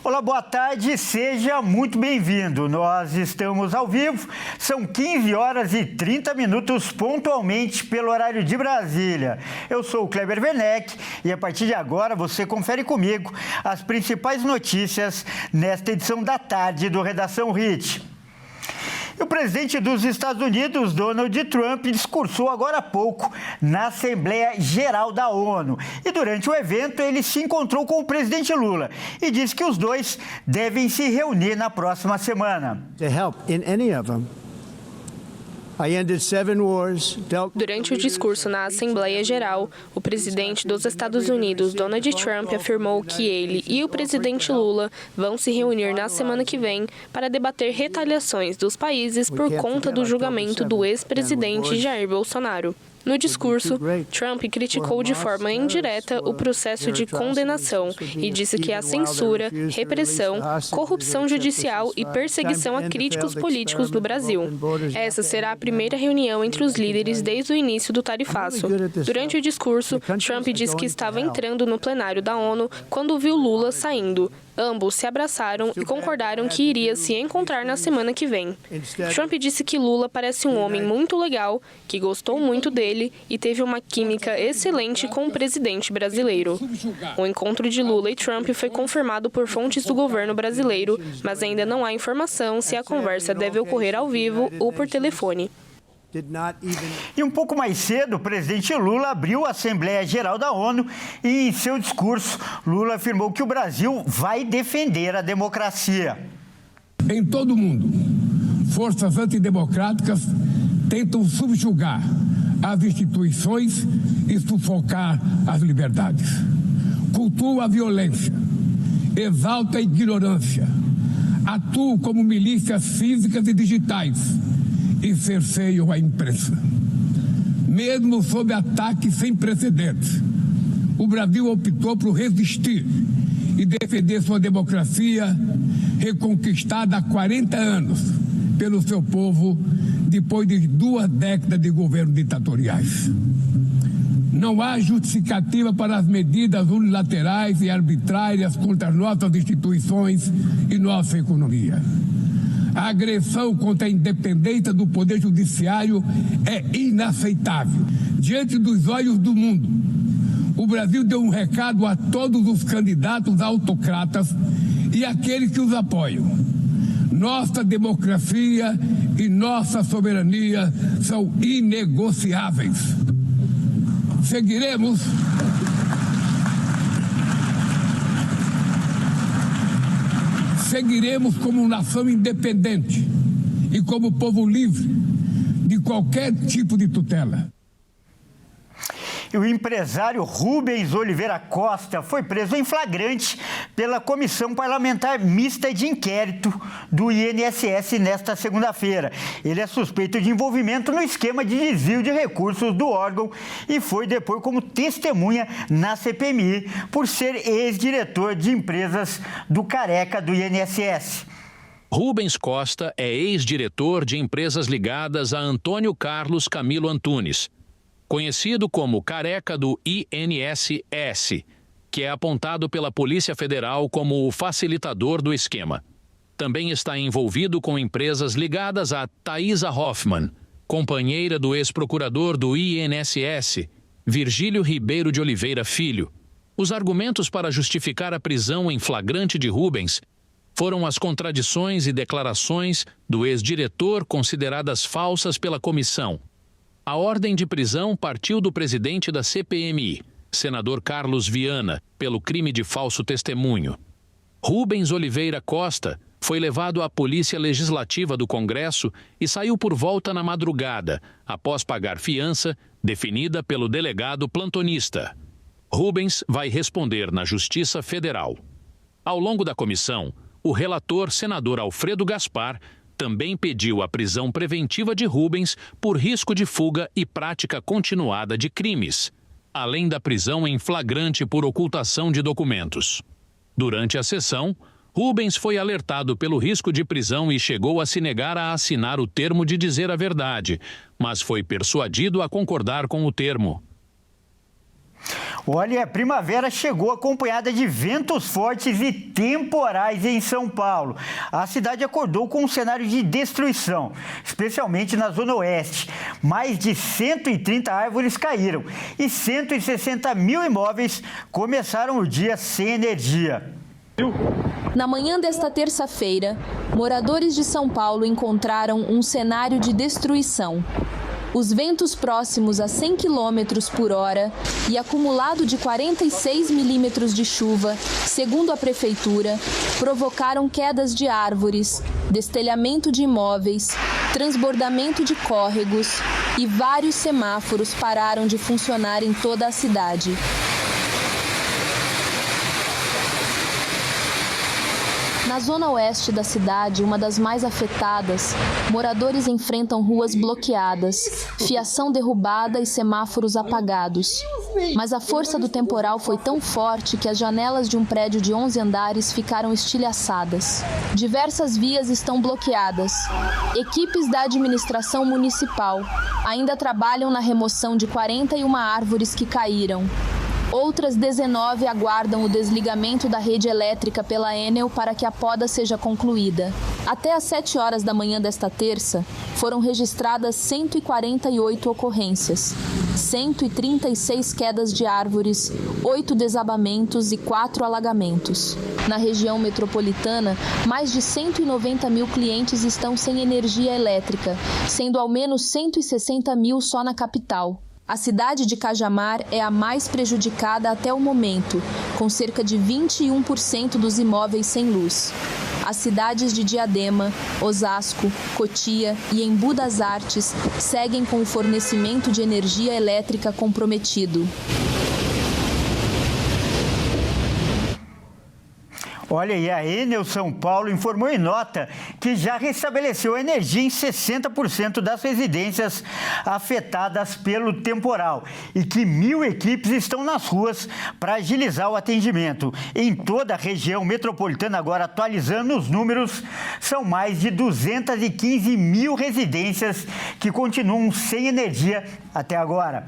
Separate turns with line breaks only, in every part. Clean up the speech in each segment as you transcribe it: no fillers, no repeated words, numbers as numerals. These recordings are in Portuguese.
Olá, boa tarde, seja muito bem-vindo. Nós estamos ao vivo, são 15 horas e 30 minutos pontualmente pelo horário de Brasília. Eu sou o Kleber Werneck e a partir de agora você confere comigo as principais notícias nesta edição da tarde do Redação HIT. O presidente dos Estados Unidos, Donald Trump, discursou agora há pouco na Assembleia Geral da ONU. E durante o evento, ele se encontrou com o presidente Lula e disse que os dois devem se reunir na próxima semana.
Durante o discurso na Assembleia Geral, o presidente dos Estados Unidos, Donald Trump, afirmou que ele e o presidente Lula vão se reunir na semana que vem para debater retaliações dos países por conta do julgamento do ex-presidente Jair Bolsonaro. No discurso, Trump criticou de forma indireta o processo de condenação e disse que a censura, repressão, corrupção judicial e perseguição a críticos políticos do Brasil. Essa será a primeira reunião entre os líderes desde o início do tarifaço. Durante o discurso, Trump disse que estava entrando no plenário da ONU quando viu Lula saindo. Ambos se abraçaram e concordaram que iria se encontrar na semana que vem. Trump disse que Lula parece um homem muito legal, que gostou muito dele e teve uma química excelente com o presidente brasileiro. O encontro de Lula e Trump foi confirmado por fontes do governo brasileiro, mas ainda não há informação se a conversa deve ocorrer ao vivo ou por telefone.
E um pouco mais cedo, o presidente Lula abriu a Assembleia Geral da ONU e, em seu discurso, Lula afirmou que o Brasil vai defender a democracia.
Em todo o mundo, forças antidemocráticas tentam subjugar as instituições e sufocar as liberdades. Cultua a violência, exalta a ignorância, atua como milícias físicas e digitais e cerceiam a imprensa. Mesmo sob ataques sem precedentes, o Brasil optou por resistir e defender sua democracia, reconquistada há 40 anos pelo seu povo, depois de 2 décadas de governos ditatoriais. Não há justificativa para as medidas unilaterais e arbitrárias contra as nossas instituições e nossa economia. A agressão contra a independência do Poder Judiciário é inaceitável. Diante dos olhos do mundo, o Brasil deu um recado a todos os candidatos autocratas e àqueles que os apoiam. Nossa democracia e nossa soberania são inegociáveis. Seguiremos como nação independente e como povo livre de qualquer tipo de tutela.
E o empresário Rubens Oliveira Costa foi preso em flagrante pela Comissão Parlamentar Mista de Inquérito do INSS nesta segunda-feira. Ele é suspeito de envolvimento no esquema de desvio de recursos do órgão e foi depor como testemunha na CPMI por ser ex-diretor de empresas do Careca do INSS.
Rubens Costa é ex-diretor de empresas ligadas a Antônio Carlos Camilo Antunes, conhecido como Careca do INSS, que é apontado pela Polícia Federal como o facilitador do esquema. Também está envolvido com empresas ligadas a Thaisa Hoffmann, companheira do ex-procurador do INSS, Virgílio Ribeiro de Oliveira Filho. Os argumentos para justificar a prisão em flagrante de Rubens foram as contradições e declarações do ex-diretor consideradas falsas pela comissão. A ordem de prisão partiu do presidente da CPMI, senador Carlos Viana, pelo crime de falso testemunho. Rubens Oliveira Costa foi levado à Polícia Legislativa do Congresso e saiu por volta na madrugada, após pagar fiança definida pelo delegado plantonista. Rubens vai responder na Justiça Federal. Ao longo da comissão, o relator senador Alfredo Gaspar também pediu a prisão preventiva de Rubens por risco de fuga e prática continuada de crimes, além da prisão em flagrante por ocultação de documentos. Durante a sessão, Rubens foi alertado pelo risco de prisão e chegou a se negar a assinar o termo de dizer a verdade, mas foi persuadido a concordar com o termo.
Olha, a primavera chegou acompanhada de ventos fortes e temporais em São Paulo. A cidade acordou com um cenário de destruição, especialmente na Zona Oeste. Mais de 130 árvores caíram e 160 mil imóveis começaram o dia sem energia.
Na manhã desta terça-feira, moradores de São Paulo encontraram um cenário de destruição. Os ventos próximos a 100 km por hora e acumulado de 46 milímetros de chuva, segundo a Prefeitura, provocaram quedas de árvores, destelhamento de imóveis, transbordamento de córregos e vários semáforos pararam de funcionar em toda a cidade. Na zona oeste da cidade, uma das mais afetadas, moradores enfrentam ruas bloqueadas, fiação derrubada e semáforos apagados. Mas a força do temporal foi tão forte que as janelas de um prédio de 11 andares ficaram estilhaçadas. Diversas vias estão bloqueadas. Equipes da administração municipal ainda trabalham na remoção de 41 árvores que caíram. Outras 19 aguardam o desligamento da rede elétrica pela Enel para que a poda seja concluída. Até às 7 horas da manhã desta terça, foram registradas 148 ocorrências, 136 quedas de árvores, 8 desabamentos e 4 alagamentos. Na região metropolitana, mais de 190 mil clientes estão sem energia elétrica, sendo ao menos 160 mil só na capital. A cidade de Cajamar é a mais prejudicada até o momento, com cerca de 21% dos imóveis sem luz. As cidades de Diadema, Osasco, Cotia e Embu das Artes seguem com o fornecimento de energia elétrica comprometido.
Olha, e a Enel São Paulo informou em nota que já restabeleceu a energia em 60% das residências afetadas pelo temporal e que 1.000 equipes estão nas ruas para agilizar o atendimento. Em toda a região metropolitana, agora atualizando os números, são mais de 215 mil residências que continuam sem energia até agora.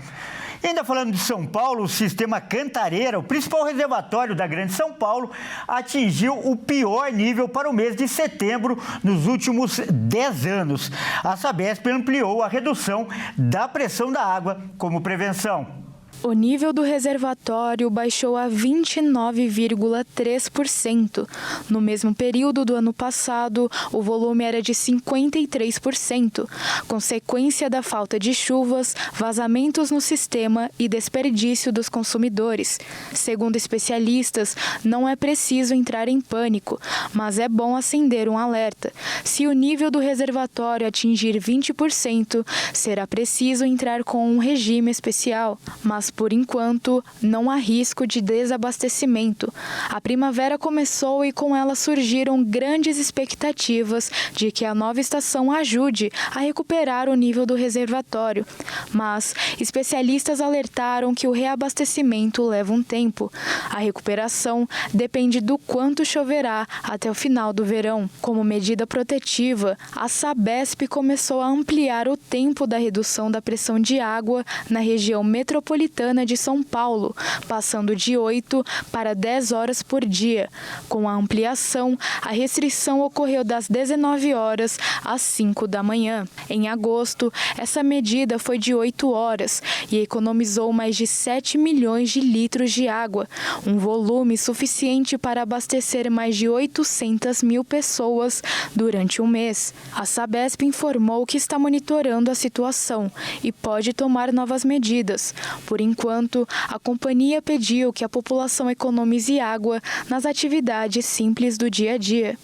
E ainda falando de São Paulo, o sistema Cantareira, o principal reservatório da Grande São Paulo, atingiu o pior nível para o mês de setembro nos últimos 10 anos. A Sabesp ampliou a redução da pressão da água como prevenção.
O nível do reservatório baixou a 29,3%. No mesmo período do ano passado, o volume era de 53%, consequência da falta de chuvas, vazamentos no sistema e desperdício dos consumidores. Segundo especialistas, não é preciso entrar em pânico, mas é bom acender um alerta. Se o nível do reservatório atingir 20%, será preciso entrar com um regime especial, mas por enquanto, não há risco de desabastecimento. A primavera começou e com ela surgiram grandes expectativas de que a nova estação ajude a recuperar o nível do reservatório. Mas especialistas alertaram que o reabastecimento leva um tempo. A recuperação depende do quanto choverá até o final do verão. Como medida protetiva, a Sabesp começou a ampliar o tempo da redução da pressão de água na região metropolitana de São Paulo, passando de 8 para 10 horas por dia. Com a ampliação, a restrição ocorreu das 19 horas às 5 da manhã. Em agosto, essa medida foi de 8 horas e economizou mais de 7 milhões de litros de água, um volume suficiente para abastecer mais de 800 mil pessoas durante um mês. A Sabesp informou que está monitorando a situação e pode tomar novas medidas. Por enquanto, a companhia pediu que a população economize água nas atividades simples do dia a dia.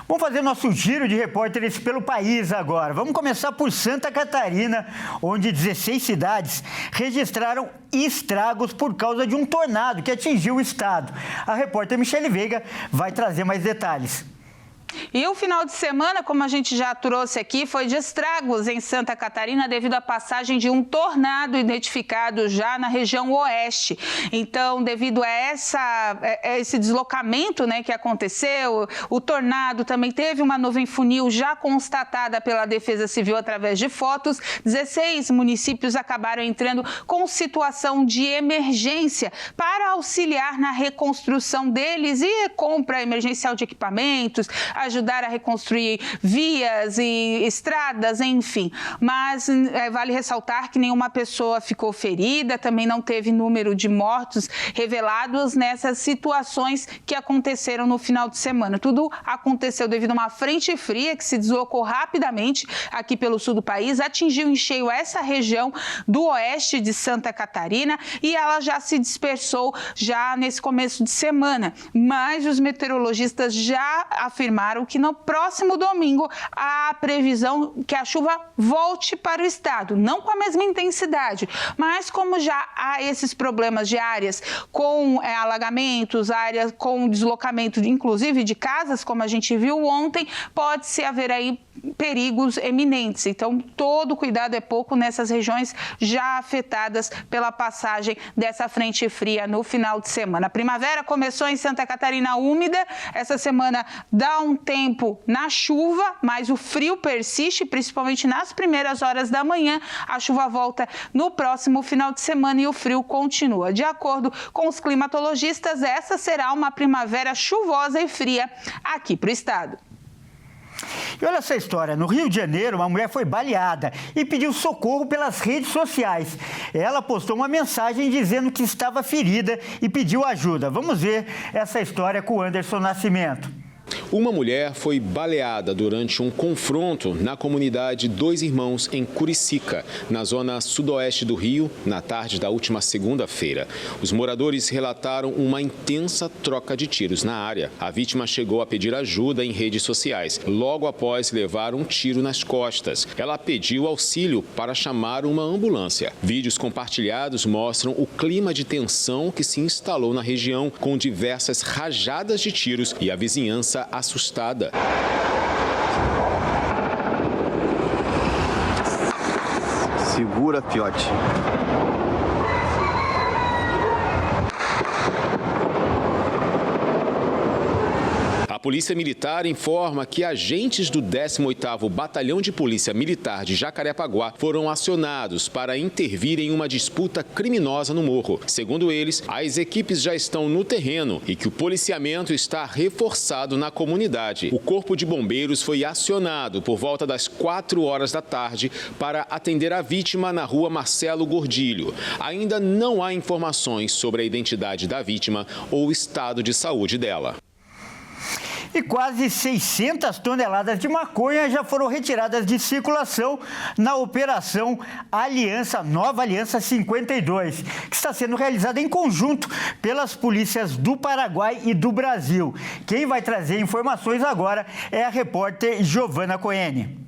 Vamos fazer nosso giro de repórteres pelo país agora. Vamos começar por Santa Catarina, onde 16 cidades registraram estragos por causa de um tornado que atingiu o estado. A repórter Michele Veiga vai trazer mais detalhes.
E o final de semana, como a gente já trouxe aqui, foi de estragos em Santa Catarina devido à passagem de um tornado identificado já na região oeste. Então, devido a esse deslocamento, né, que aconteceu, o tornado também teve uma nuvem funil já constatada pela Defesa Civil através de fotos. 16 municípios acabaram entrando com situação de emergência para auxiliar na reconstrução deles e compra emergencial de equipamentos, ajudar a reconstruir vias e estradas, enfim. Mas vale ressaltar que nenhuma pessoa ficou ferida, também não teve número de mortos revelados nessas situações que aconteceram no final de semana. Tudo aconteceu devido a uma frente fria que se deslocou rapidamente aqui pelo sul do país, atingiu em cheio essa região do oeste de Santa Catarina e ela já se dispersou já nesse começo de semana. Mas os meteorologistas já afirmaram que no próximo domingo há a previsão que a chuva volte para o estado, não com a mesma intensidade, mas como já há esses problemas de áreas com alagamentos, áreas com deslocamento, inclusive de casas, como a gente viu ontem, pode-se haver aí perigos eminentes. Então, todo cuidado é pouco nessas regiões já afetadas pela passagem dessa frente fria no final de semana. A primavera começou em Santa Catarina úmida, essa semana dá um tempo na chuva, mas o frio persiste, principalmente nas primeiras horas da manhã. A chuva volta no próximo final de semana e o frio continua. De acordo com os climatologistas, essa será uma primavera chuvosa e fria aqui para o estado.
E olha essa história, no Rio de Janeiro, uma mulher foi baleada e pediu socorro pelas redes sociais. Ela postou uma mensagem dizendo que estava ferida e pediu ajuda. Vamos ver essa história com o Anderson Nascimento.
Uma mulher foi baleada durante um confronto na comunidade Dois Irmãos, em Curicica, na zona sudoeste do Rio, na tarde da última segunda-feira. Os moradores relataram uma intensa troca de tiros na área. A vítima chegou a pedir ajuda em redes sociais, logo após levar um tiro nas costas. Ela pediu auxílio para chamar uma ambulância. Vídeos compartilhados mostram o clima de tensão que se instalou na região, com diversas rajadas de tiros e a vizinhança assustada.
Segura, fiote.
A Polícia Militar informa que agentes do 18º Batalhão de Polícia Militar de Jacarepaguá foram acionados para intervir em uma disputa criminosa no morro. Segundo eles, as equipes já estão no terreno e que o policiamento está reforçado na comunidade. O Corpo de Bombeiros foi acionado por volta das 4 horas da tarde para atender a vítima na rua Marcelo Gordilho. Ainda não há informações sobre a identidade da vítima ou o estado de saúde dela.
E quase 600 toneladas de maconha já foram retiradas de circulação na Operação Nova Aliança 52, que está sendo realizada em conjunto pelas polícias do Paraguai e do Brasil. Quem vai trazer informações agora é a repórter Giovana Coene.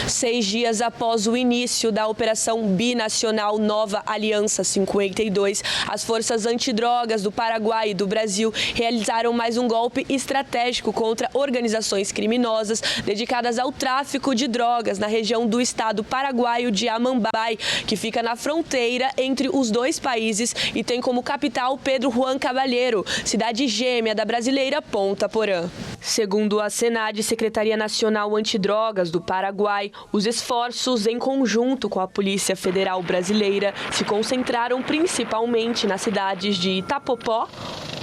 6 dias após o início da Operação Binacional Nova Aliança 52, as forças antidrogas do Paraguai e do Brasil realizaram mais um golpe estratégico contra organizações criminosas dedicadas ao tráfico de drogas na região do estado paraguaio de Amambai, que fica na fronteira entre os dois países e tem como capital Pedro Juan Caballero, cidade gêmea da brasileira Ponta Porã. Segundo a SENAD, Secretaria Nacional Antidrogas do Paraguai, os esforços em conjunto com a Polícia Federal Brasileira se concentraram principalmente nas cidades de Itapopó,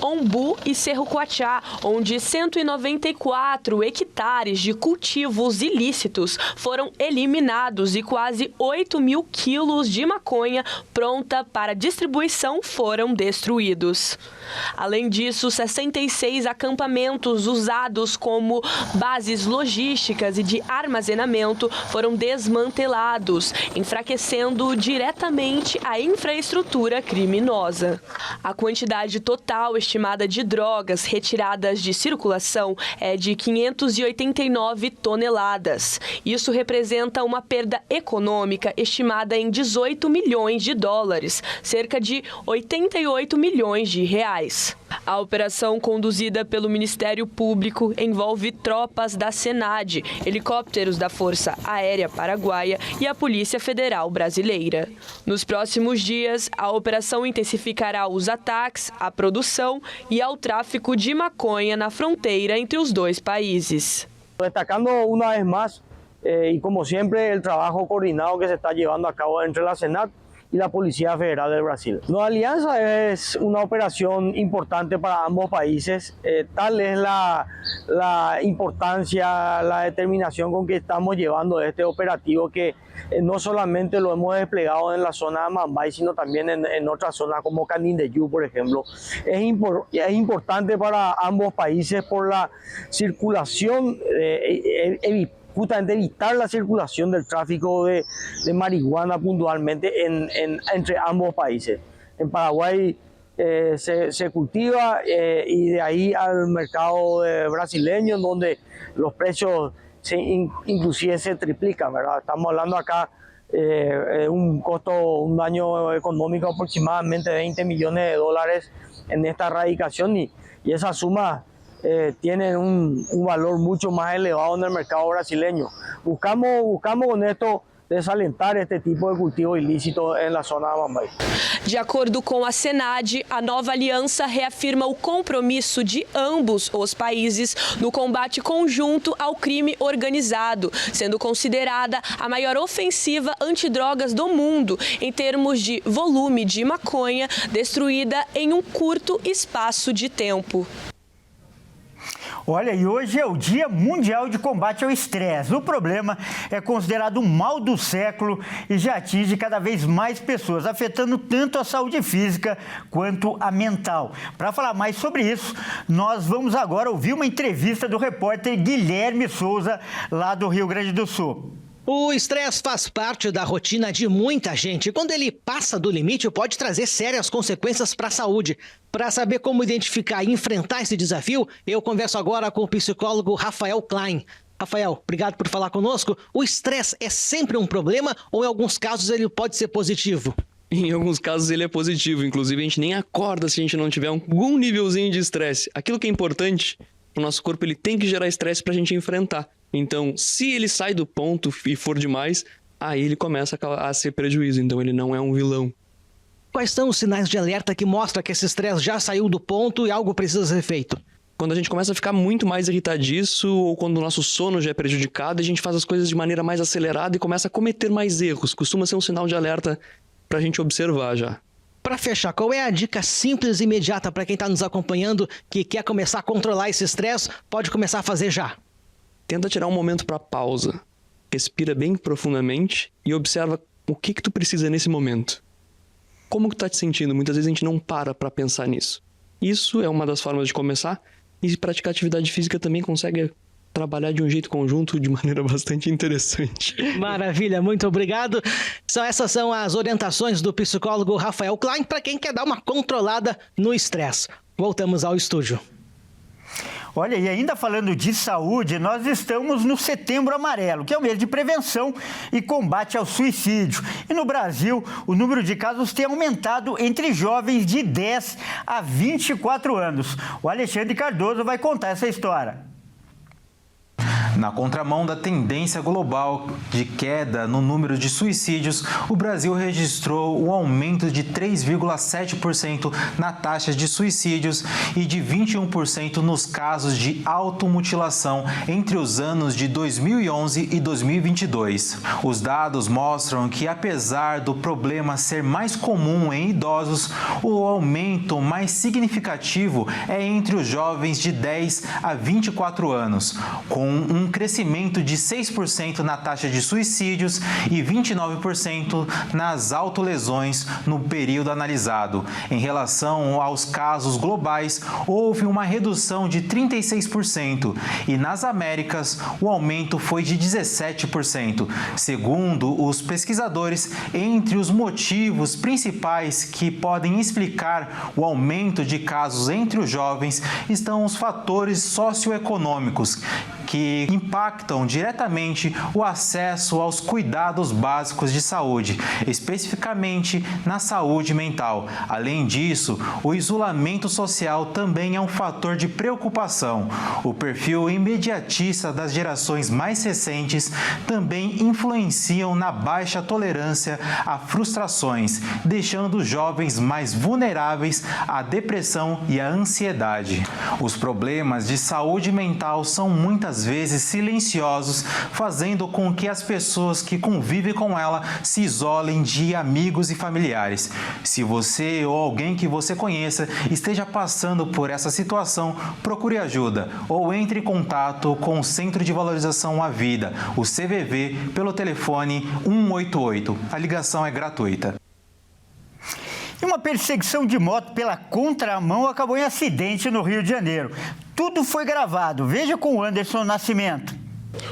Ombu e Cerro Coachá, onde 194 hectares de cultivos ilícitos foram eliminados e quase 8 mil quilos de maconha pronta para distribuição foram destruídos. Além disso, 66 acampamentos usados como bases logísticas e de armazenamento foram desmantelados, enfraquecendo diretamente a infraestrutura criminosa. A quantidade total estimada de drogas retiradas de circulação é de 589 toneladas. Isso representa uma perda econômica estimada em 18 milhões de dólares, cerca de 88 milhões de reais. A operação conduzida pelo Ministério Público envolve tropas da SENAD, helicópteros da Força Aérea Paraguaia e a Polícia Federal Brasileira. Nos próximos dias, a operação intensificará os ataques à produção e ao tráfico de maconha na fronteira entre os dois países.
Destacando una vez más, y como siempre, el trabajo coordinado que se está llevando a cabo entre la SENAD y la Policía Federal del Brasil. Nueva Alianza es una operación importante para ambos países. Tal es la importancia, la determinación con que estamos llevando este operativo, que no solamente lo hemos desplegado en la zona de Mambay, sino también en otras zonas como Canindeyú, por ejemplo. Es importante para ambos países por la circulación, justamente evitar la circulación del tráfico de marihuana puntualmente entre ambos países. En Paraguay se cultiva y de ahí al mercado brasileño, donde los precios inclusive se triplican, ¿verdad? Estamos hablando acá un costo, un daño económico aproximadamente de 20 millones de dólares en esta erradicación, y esa suma tienen un valor mucho más elevado en el mercado brasileño. Buscamos con esto desalentar este tipo de cultivo ilícito en la zona de Mambay.
De acordo com a SENAD, a nova aliança reafirma o compromisso de ambos os países no combate conjunto ao crime organizado, sendo considerada a maior ofensiva antidrogas do mundo em termos de volume de maconha destruída em um curto espaço de tempo.
Olha, e hoje é o Dia Mundial de Combate ao Estresse. O problema é considerado um mal do século e já atinge cada vez mais pessoas, afetando tanto a saúde física quanto a mental. Para falar mais sobre isso, nós vamos agora ouvir uma entrevista do repórter Guilherme Souza, lá do Rio Grande do Sul.
O estresse faz parte da rotina de muita gente. Quando ele passa do limite, pode trazer sérias consequências para a saúde. Para saber como identificar e enfrentar esse desafio, eu converso agora com o psicólogo Rafael Klein. Rafael, obrigado por falar conosco. O estresse é sempre um problema ou em alguns casos ele pode ser positivo?
Em alguns casos ele é positivo. Inclusive a gente nem acorda se a gente não tiver algum nívelzinho de estresse. Aquilo que é importante, o nosso corpo ele tem que gerar estresse para a gente enfrentar. Então, se ele sai do ponto e for demais, aí ele começa a ser prejuízo. Então, ele não é um vilão.
Quais são os sinais de alerta que mostram que esse estresse já saiu do ponto e algo precisa ser feito?
Quando a gente começa a ficar muito mais irritadiço ou quando o nosso sono já é prejudicado, a gente faz as coisas de maneira mais acelerada e começa a cometer mais erros. Costuma ser um sinal de alerta para a gente observar já.
Para fechar, qual é a dica simples e imediata para quem está nos acompanhando que quer começar a controlar esse estresse, pode começar a fazer já?
Tenta tirar um momento para pausa, respira bem profundamente e observa o que tu precisa nesse momento. Como que tu tá te sentindo? Muitas vezes a gente não para pensar nisso. Isso é uma das formas de começar, e praticar atividade física também consegue trabalhar de um jeito conjunto de maneira bastante interessante.
Maravilha, muito obrigado. Essas são as orientações do psicólogo Rafael Klein para quem quer dar uma controlada no estresse. Voltamos ao estúdio.
Olha, e ainda falando de saúde, nós estamos no Setembro Amarelo, que é o mês de prevenção e combate ao suicídio. E no Brasil, o número de casos tem aumentado entre jovens de 10 a 24 anos. O Alexandre Cardoso vai contar essa história.
Na contramão da tendência global de queda no número de suicídios, o Brasil registrou um aumento de 3,7% na taxa de suicídios e de 21% nos casos de automutilação entre os anos de 2011 e 2022. Os dados mostram que, apesar do problema ser mais comum em idosos, o aumento mais significativo é entre os jovens de 10 a 24 anos, com um um crescimento de 6% na taxa de suicídios e 29% nas autolesões no período analisado. Em relação aos casos globais, houve uma redução de 36% e nas Américas o aumento foi de 17%. Segundo os pesquisadores, entre os motivos principais que podem explicar o aumento de casos entre os jovens estão os fatores socioeconômicos que impactam diretamente o acesso aos cuidados básicos de saúde, especificamente na saúde mental. Além disso, o isolamento social também é um fator de preocupação. O perfil imediatista das gerações mais recentes também influenciam na baixa tolerância a frustrações, deixando os jovens mais vulneráveis à depressão e à ansiedade. Os problemas de saúde mental são muitas vezes silenciosos, fazendo com que as pessoas que convivem com ela se isolem de amigos e familiares. Se você ou alguém que você conheça esteja passando por essa situação, procure ajuda ou entre em contato com o Centro de Valorização à Vida, o CVV, pelo telefone 188. A ligação é gratuita.
E uma perseguição de moto pela contramão acabou em acidente no Rio de Janeiro. Tudo foi gravado. Veja com o Anderson Nascimento.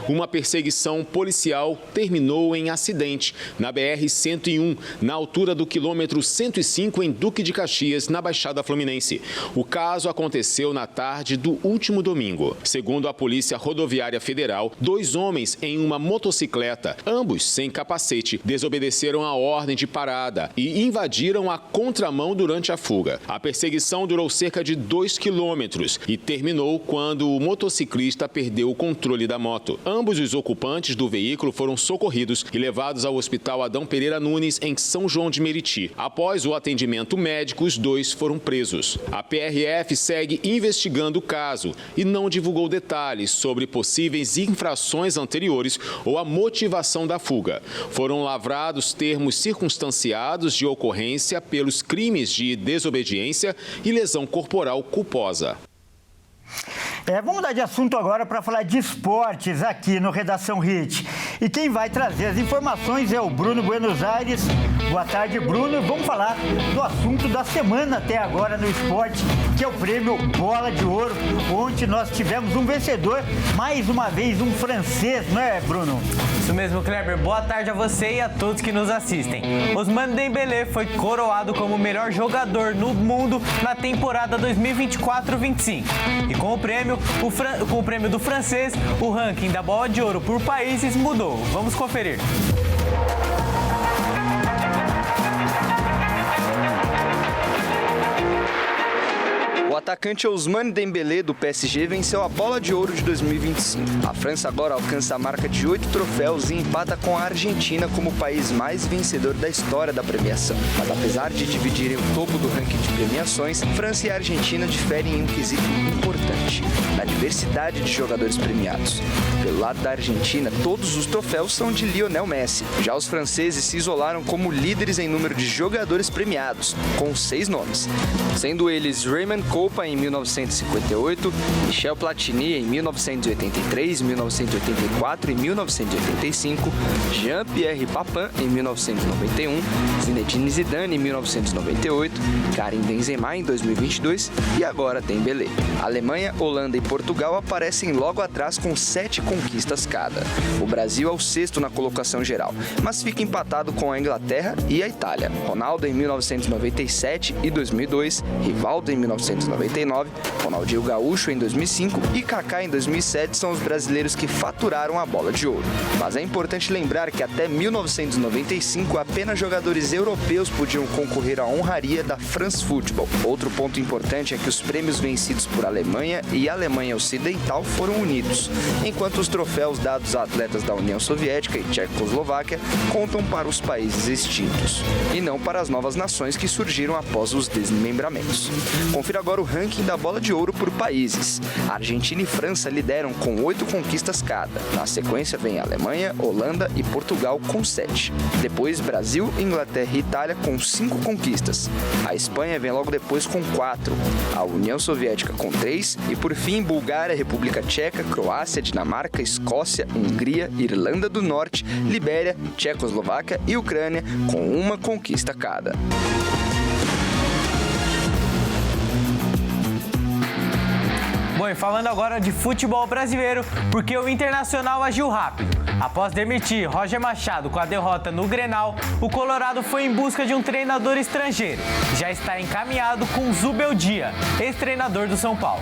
Uma perseguição policial terminou em acidente na BR-101, na altura do quilômetro 105, em Duque de Caxias, na Baixada Fluminense. O caso aconteceu na tarde do último domingo. Segundo a Polícia Rodoviária Federal, 2 homens em uma motocicleta, ambos sem capacete, desobedeceram a ordem de parada e invadiram a contramão durante a fuga. A perseguição durou cerca de 2 quilômetros e terminou quando o motociclista perdeu o controle da moto. Ambos os ocupantes do veículo foram socorridos e levados ao Hospital Adão Pereira Nunes, em São João de Meriti. Após o atendimento médico, os 2 foram presos. A PRF segue investigando o caso e não divulgou detalhes sobre possíveis infrações anteriores ou a motivação da fuga. Foram lavrados termos circunstanciados de ocorrência pelos crimes de desobediência e lesão corporal culposa.
Vamos mudar de assunto agora para falar de esportes aqui no Redação Hit. E quem vai trazer as informações é o Bruno Buenos Aires. Boa tarde, Bruno. Vamos falar do assunto da semana até agora no esporte, que é o prêmio Bola de Ouro. Ontem nós tivemos um vencedor, mais uma vez um francês, não é, Bruno?
Isso mesmo, Kleber. Boa tarde a você e a todos que nos assistem. Ousmane Dembélé foi coroado como o melhor jogador no mundo na temporada 2024-25. E com o prêmio do francês, o ranking da Bola de Ouro por países mudou. Vamos conferir.
O atacante Ousmane Dembélé, do PSG, venceu a Bola de Ouro de 2025. A França agora alcança a marca de 8 troféus e empata com a Argentina como o país mais vencedor da história da premiação. Mas apesar de dividirem o topo do ranking de premiações, França e a Argentina diferem em um quesito importante: na diversidade de jogadores premiados. Pelo lado da Argentina, todos os troféus são de Lionel Messi. Já os franceses se isolaram como líderes em número de jogadores premiados, com 6 nomes, sendo eles Raymond Kopa em 1958, Michel Platini em 1983, 1984 e 1985, Jean-Pierre Papin em 1991, Zinedine Zidane em 1998, Karim Benzema em 2022 e agora Dembélé. Alemanha, Holanda e Portugal aparecem logo atrás com 7 conquistas cada. O Brasil é o 6º na colocação geral, mas fica empatado com a Inglaterra e a Itália. Ronaldo em 1997 e 2002, Rivaldo em 1999, Ronaldinho Gaúcho em 2005 e Kaká em 2007 são os brasileiros que faturaram a Bola de Ouro. Mas é importante lembrar que até 1995 apenas jogadores europeus podiam concorrer à honraria da France Football. Outro ponto importante é que os prêmios vencidos por Alemanha e Alemanha Ocidental foram unidos, enquanto os troféus dados a atletas da União Soviética e Tchecoslováquia contam para os países extintos, e não para as novas nações que surgiram após os desmembramentos. Confira agora o ranking da bola de ouro por países. A Argentina e França lideram com 8 conquistas cada. Na sequência vem Alemanha, Holanda e Portugal com 7. Depois Brasil, Inglaterra e Itália com 5 conquistas. A Espanha vem logo depois com 4. A União Soviética com 3 e por fim Bulgária, República Tcheca, Croácia, Dinamarca, Escócia, Hungria, Irlanda do Norte, Libéria, Tchecoslováquia e Ucrânia com 1 conquista cada.
Bom, e falando agora de futebol brasileiro, porque o Internacional agiu rápido. Após demitir Roger Machado com a derrota no Grenal, o Colorado foi em busca de um treinador estrangeiro. Já está encaminhado com Zubeldia, ex-treinador do São Paulo.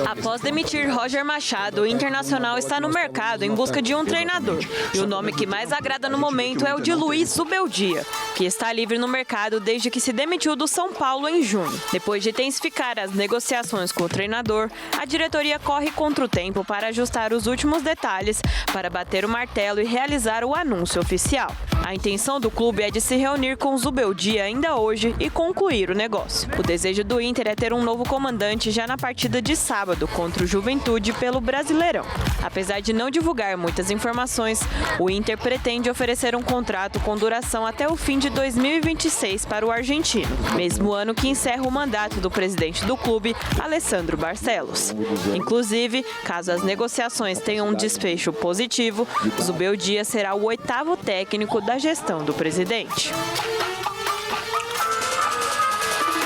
Após demitir Roger Machado, o Internacional está no mercado em busca de um treinador. E o nome que mais agrada no momento é o de Luiz Zubeldia, que está livre no mercado desde que se demitiu do São Paulo em junho. Depois de intensificar as negociações com o treinador, a diretoria corre contra o tempo para ajustar os últimos detalhes para bater o martelo e realizar o anúncio oficial. A intenção do clube é de se reunir com Zubeldia ainda hoje e concluir o negócio. O desejo do Inter é ter um novo comandante já na partida de sábado contra o Juventude pelo Brasileirão. Apesar de não divulgar muitas informações, o Inter pretende oferecer um contrato com duração até o fim de 2026 para o argentino, mesmo ano que encerra o mandato do presidente do clube, Alessandro Barcelos. Inclusive, caso as negociações tenham um desfecho positivo, Zubeldia será o 8º técnico da gestão do presidente.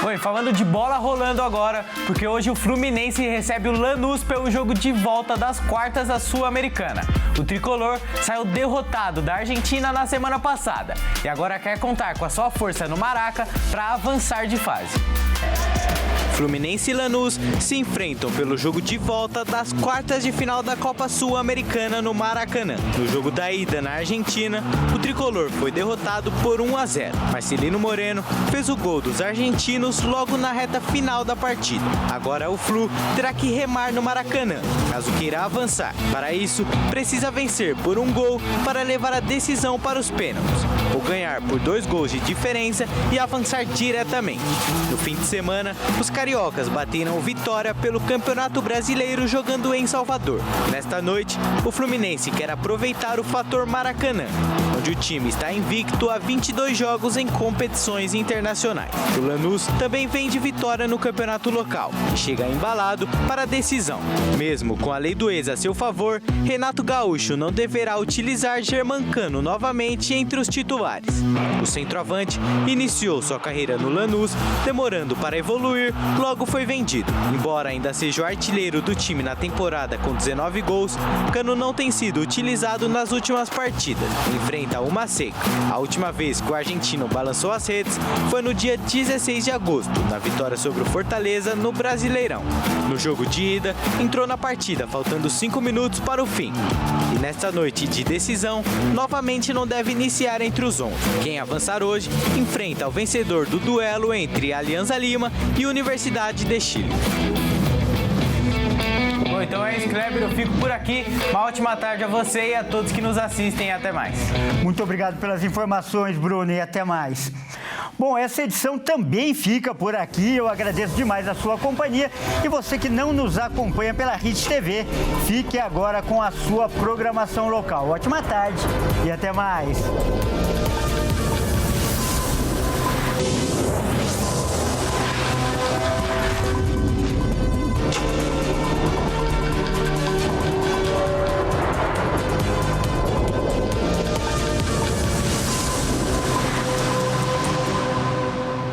Bom, e falando de bola rolando agora, porque hoje o Fluminense recebe o Lanús pelo jogo de volta das quartas da Sul-Americana. O tricolor saiu derrotado da Argentina na semana passada e agora quer contar com a sua força no Maraca para avançar de fase. Fluminense e Lanús se enfrentam pelo jogo de volta das quartas de final da Copa Sul-Americana no Maracanã. No jogo da ida na Argentina, o tricolor foi derrotado por 1-0. Marcelino Moreno fez o gol dos argentinos logo na reta final da partida. Agora o Flu terá que remar no Maracanã, caso queira avançar. Para isso, precisa vencer por 1 gol para levar a decisão para os pênaltis, ou ganhar por 2 gols de diferença e avançar diretamente. No fim de semana, os cariocas bateram vitória pelo Campeonato Brasileiro jogando em Salvador. Nesta noite, o Fluminense quer aproveitar o fator Maracanã, onde o time está invicto há 22 jogos em competições internacionais. O Lanús também vem de vitória no campeonato local e chega embalado para a decisão. Mesmo com a lei do ex a seu favor, Renato Gaúcho não deverá utilizar Germancano novamente entre os titulares. O centroavante iniciou sua carreira no Lanús, demorando para evoluir, logo foi vendido. Embora ainda seja o artilheiro do time na temporada com 19 gols, Cano não tem sido utilizado nas últimas partidas. Enfrenta uma seca. A última vez que o argentino balançou as redes foi no dia 16 de agosto, na vitória sobre o Fortaleza no Brasileirão. No jogo de ida, entrou na partida faltando 5 minutos para o fim. E nesta noite de decisão, novamente não deve iniciar entre os 11. Quem avançar hoje enfrenta o vencedor do duelo entre Alianza Lima e Universidade de Chile. Bom, então é isso, Kleber, eu fico por aqui. Uma ótima tarde a você e a todos que nos assistem. Até mais.
Muito obrigado pelas informações, Bruno, e até mais. Bom, essa edição também fica por aqui. Eu agradeço demais a sua companhia. E você que não nos acompanha pela Hit TV, fique agora com a sua programação local. Ótima tarde e até mais.